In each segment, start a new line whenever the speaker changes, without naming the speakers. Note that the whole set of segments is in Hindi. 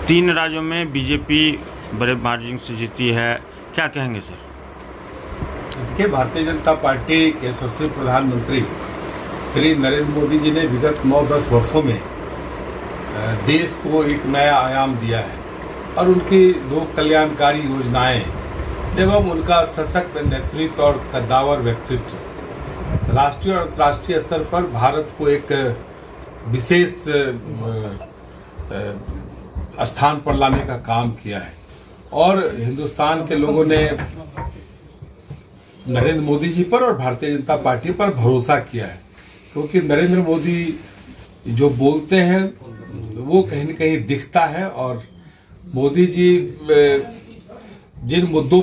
तीन राज्यों में बीजेपी बड़े मार्जिन से जीती है, क्या कहेंगे सर?
देखिए, भारतीय जनता पार्टी के यशस्वी प्रधानमंत्री श्री नरेंद्र मोदी जी ने विगत 9-10 वर्षों में देश को एक नया आयाम दिया है और उनकी लोक कल्याणकारी योजनाएं एवं उनका सशक्त नेतृत्व और कद्दावर व्यक्तित्व राष्ट्रीय और अंतर्राष्ट्रीय स्तर पर भारत को एक विशेष स्थान पर लाने का काम किया है। और हिंदुस्तान के लोगों ने नरेंद्र मोदी जी पर और भारतीय जनता पार्टी पर भरोसा किया है, क्योंकि नरेंद्र मोदी जो बोलते हैं वो कहीं न कहीं दिखता है। और मोदी जी जिन मुद्दों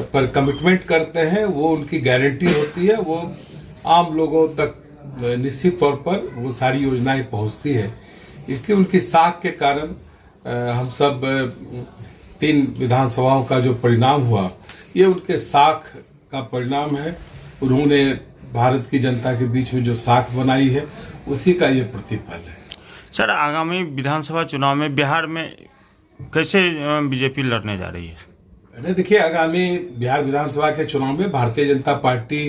पर कमिटमेंट करते हैं वो उनकी गारंटी होती है, वो आम लोगों तक निश्चित तौर पर वो सारी योजनाएं पहुंचती है। इसलिए उनकी साख के कारण हम सब 3 विधानसभाओं का जो परिणाम हुआ ये उनके साख का परिणाम है। उन्होंने भारत की जनता के बीच में जो साख बनाई है उसी का ये प्रतिफल है।
सर, आगामी विधानसभा चुनाव में बिहार में कैसे बीजेपी लड़ने जा रही है?
देखिए, आगामी बिहार विधानसभा के चुनाव में भारतीय जनता पार्टी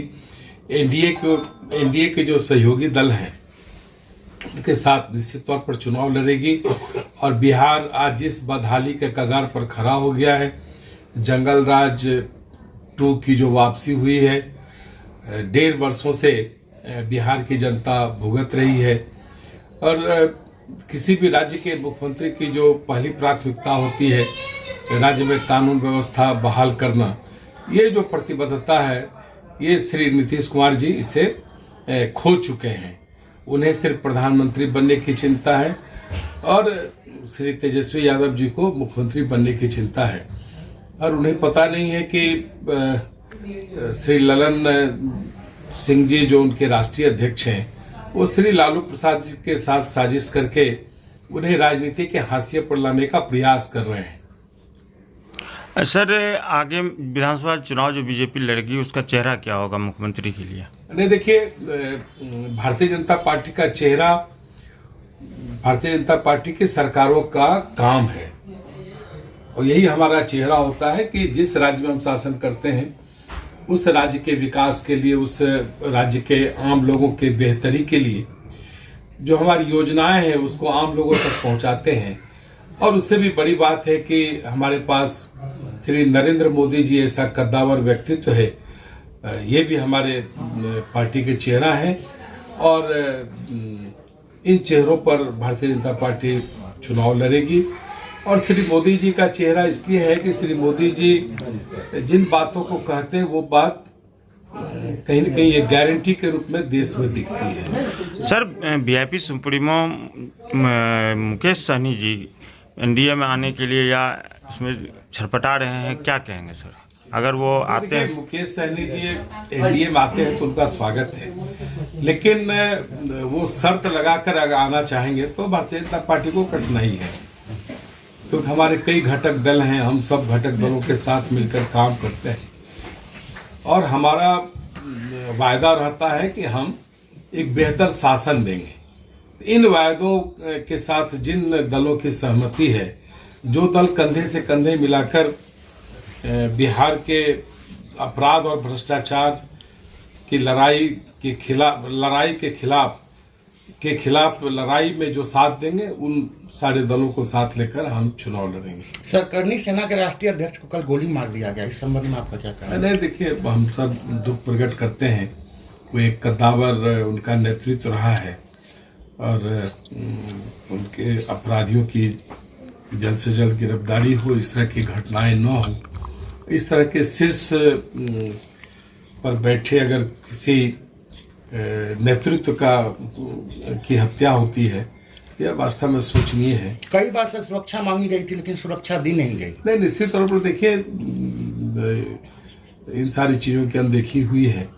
एनडीए के जो सहयोगी दल हैं उनके साथ निश्चित तौर पर चुनाव लड़ेगी। और बिहार आज जिस बदहाली के कगार पर खड़ा हो गया है, जंगल राज 2 की जो वापसी हुई है, 1.5 वर्षों से बिहार की जनता भुगत रही है। और किसी भी राज्य के मुख्यमंत्री की जो पहली प्राथमिकता होती है राज्य में कानून व्यवस्था बहाल करना, ये जो प्रतिबद्धता है ये श्री नीतीश कुमार जी इसे खो चुके हैं। उन्हें सिर्फ प्रधानमंत्री बनने की चिंता है और श्री तेजस्वी यादव जी को मुख्यमंत्री बनने की चिंता है। और उन्हें पता नहीं है कि श्री ललन सिंह जी जो उनके राष्ट्रीय अध्यक्ष हैं वो श्री लालू प्रसाद जी के साथ साजिश करके उन्हें राजनीति के हाशिए पर लाने का प्रयास कर रहे हैं।
सर, आगे विधानसभा चुनाव जो बीजेपी लड़ेगी उसका चेहरा क्या होगा मुख्यमंत्री के लिए?
नहीं, देखिए, भारतीय जनता पार्टी का चेहरा भारतीय जनता पार्टी की सरकारों का काम है और यही हमारा चेहरा होता है कि जिस राज्य में हम शासन करते हैं उस राज्य के विकास के लिए, उस राज्य के आम लोगों के बेहतरी के लिए जो हमारी योजनाएं हैं उसको आम लोगों तक पहुंचाते हैं। और उससे भी बड़ी बात है कि हमारे पास श्री नरेंद्र मोदी जी ऐसा कद्दावर व्यक्तित्व है, ये भी हमारे पार्टी के चेहरा हैं। और इन चेहरों पर भारतीय जनता पार्टी चुनाव लड़ेगी। और श्री मोदी जी का चेहरा इसलिए है कि श्री मोदी जी जिन बातों को कहते हैं वो बात कहीं न कहीं ये गारंटी के रूप में देश में दिखती है।
Sir, VIP supremo Mukesh Sahani ji NDA में आने के लिए या उसमें छटपटा रहे हैं, क्या कहेंगे सर अगर वो आते हैं?
मुकेश सहनी जी एनडीए में आते हैं तो उनका स्वागत है, लेकिन वो शर्त लगाकर अगर आना चाहेंगे तो भारतीय जनता पार्टी को कठिनाई है, क्योंकि हमारे कई घटक दल हैं, हम सब घटक दलों के साथ मिलकर काम करते हैं। और हमारा वायदा रहता है कि हम एक बेहतर शासन देंगे। इन वायदों के साथ जिन दलों की सहमति है, जो दल कंधे से कंधे मिलाकर बिहार के अपराध और भ्रष्टाचार की लड़ाई के खिलाफ लड़ाई में जो साथ देंगे, उन सारे दलों को साथ लेकर हम चुनाव लड़ेंगे।
सर, करनी सेना के राष्ट्रीय अध्यक्ष को कल गोली मार दिया गया, इस संबंध में आपका क्या कहना है?
नहीं, देखिए, हम सब दुख प्रकट करते हैं। वो एक कद्दावर उनका नेतृत्व रहा है और उनके अपराधियों की जल्द से जल्द गिरफ्तारी हो, इस तरह की घटनाएं न हो। इस तरह के शीर्ष पर बैठे अगर किसी नेतृत्व की हत्या होती है, यह वास्तव में सोचनीय है।
कई बार से सुरक्षा मांगी गई थी लेकिन सुरक्षा दी नहीं गई।
नहीं, निश्चित तौर पर देखिए, इन सारी चीज़ों की अनदेखी हुई है।